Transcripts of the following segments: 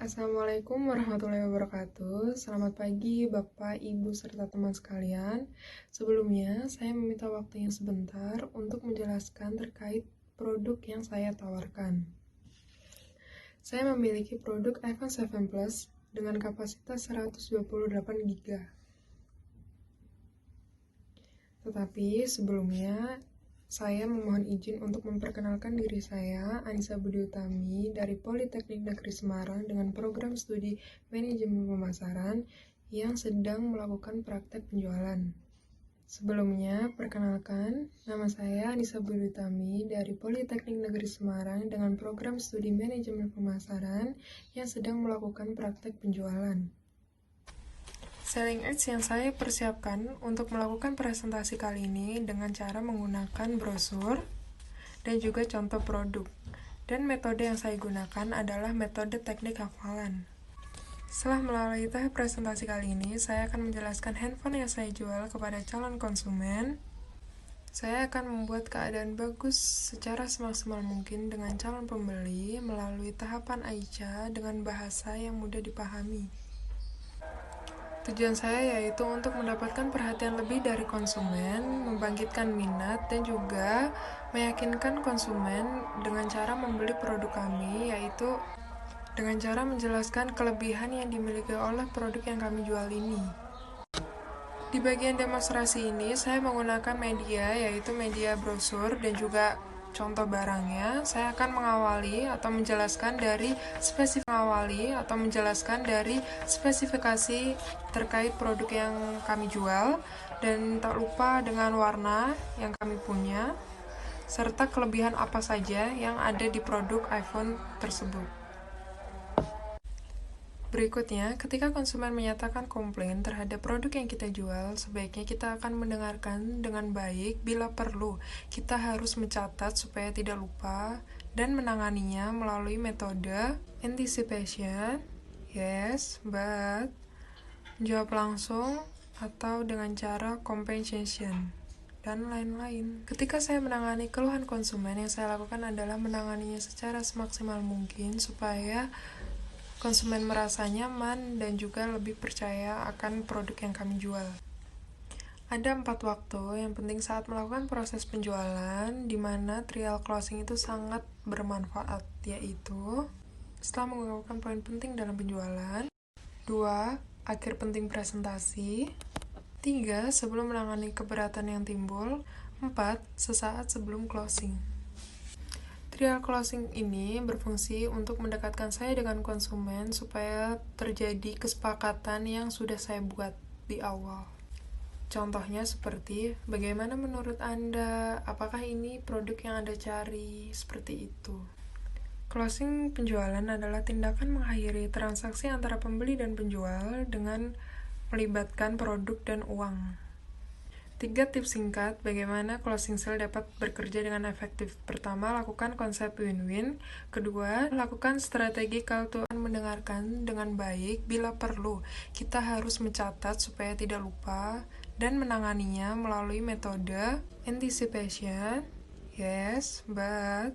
Assalamualaikum warahmatullahi wabarakatuh. Selamat pagi Bapak, Ibu, serta teman sekalian. Sebelumnya, saya meminta waktunya sebentar untuk menjelaskan terkait produk yang saya tawarkan. Saya memiliki produk iPhone 7 Plus dengan kapasitas 128 GB. Tetapi sebelumnya, saya memohon izin untuk memperkenalkan diri saya, Anissa Budi Utami, dari Politeknik Negeri Semarang dengan program studi Manajemen Pemasaran yang sedang melakukan praktek penjualan. Sebelumnya, perkenalkan, nama saya Anissa Budi Utami dari Politeknik Negeri Semarang dengan program studi Manajemen Pemasaran yang sedang melakukan praktek penjualan. Selling aids yang saya persiapkan untuk melakukan presentasi kali ini dengan cara menggunakan brosur dan juga contoh produk. Dan metode yang saya gunakan adalah metode teknik hafalan. Setelah melalui tahap presentasi kali ini, saya akan menjelaskan handphone yang saya jual kepada calon konsumen. Saya akan membuat keadaan bagus secara semaksimal mungkin dengan calon pembeli melalui tahapan AICA dengan bahasa yang mudah dipahami. Tujuan saya yaitu untuk mendapatkan perhatian lebih dari konsumen, membangkitkan minat, dan juga meyakinkan konsumen dengan cara membeli produk kami, yaitu dengan cara menjelaskan kelebihan yang dimiliki oleh produk yang kami jual ini. Di bagian demonstrasi ini, saya menggunakan media, yaitu media brosur dan juga contoh barangnya. Saya akan mengawali atau menjelaskan dari spesifikasi terkait produk yang kami jual, dan tak lupa dengan warna yang kami punya, serta kelebihan apa saja yang ada di produk iPhone tersebut. Berikutnya, ketika konsumen menyatakan komplain terhadap produk yang kita jual, sebaiknya kita akan mendengarkan dengan baik. Bila perlu, kita harus mencatat supaya tidak lupa dan menanganinya melalui metode anticipation, yes, but, jawab langsung, atau dengan cara compensation, dan lain-lain. Ketika saya menangani keluhan konsumen, yang saya lakukan adalah menanganinya secara semaksimal mungkin supaya konsumen merasa nyaman dan juga lebih percaya akan produk yang kami jual. Ada 4 waktu yang penting saat melakukan proses penjualan, di mana trial closing itu sangat bermanfaat, yaitu setelah mengungkapkan poin penting dalam penjualan, 2. Akhir penting presentasi, 3. Sebelum menangani keberatan yang timbul, 4. Sesaat sebelum closing. Trial closing ini berfungsi untuk mendekatkan saya dengan konsumen supaya terjadi kesepakatan yang sudah saya buat di awal. Contohnya seperti, bagaimana menurut Anda? Apakah ini produk yang Anda cari? Seperti itu. Closing penjualan adalah tindakan mengakhiri transaksi antara pembeli dan penjual dengan melibatkan produk dan uang. 3 tips singkat bagaimana closing sale dapat bekerja dengan efektif. Pertama, lakukan konsep win-win. Kedua, lakukan strategi call to action, mendengarkan dengan baik. Bila perlu, kita harus mencatat supaya tidak lupa dan menanganinya melalui metode anticipation, yes, but,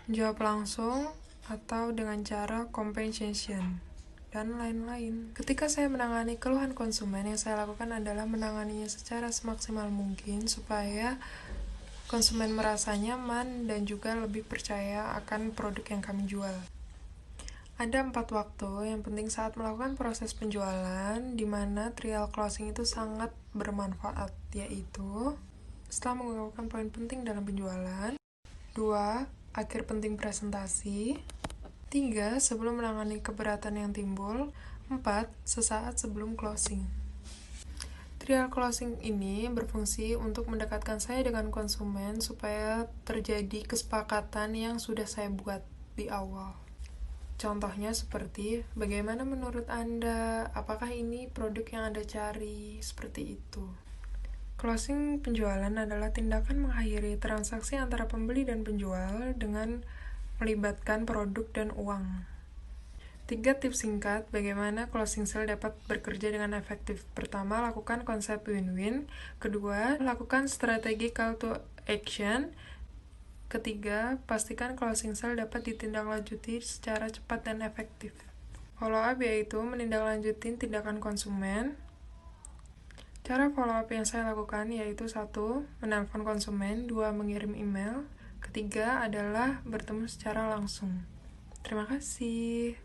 jawab langsung, atau dengan cara compensation, dan lain-lain. Ketika saya menangani keluhan konsumen, yang saya lakukan adalah menanganinya secara semaksimal mungkin supaya konsumen merasa nyaman dan juga lebih percaya akan produk yang kami jual. Ada 4 waktu yang penting saat melakukan proses penjualan, di mana trial closing itu sangat bermanfaat, yaitu setelah mengungkapkan poin penting dalam penjualan, 2. Akhir penting presentasi, 3. Sebelum menangani keberatan yang timbul, 4. Sesaat sebelum closing. Trial closing ini berfungsi untuk mendekatkan saya dengan konsumen supaya terjadi kesepakatan yang sudah saya buat di awal. Contohnya seperti, bagaimana menurut Anda? Apakah ini produk yang Anda cari? Seperti itu. Closing penjualan adalah tindakan mengakhiri transaksi antara pembeli dan penjual dengan melibatkan produk dan uang. 3 tips singkat bagaimana closing sale dapat bekerja dengan efektif. Pertama, lakukan konsep win-win. Kedua, lakukan strategi call to action. Ketiga, pastikan closing sale dapat ditindaklanjuti secara cepat dan efektif. Follow up yaitu menindaklanjutin tindakan konsumen. Cara follow up yang saya lakukan yaitu 1. Menelpon konsumen, 2. Mengirim email, ketiga adalah bertemu secara langsung. Terima kasih.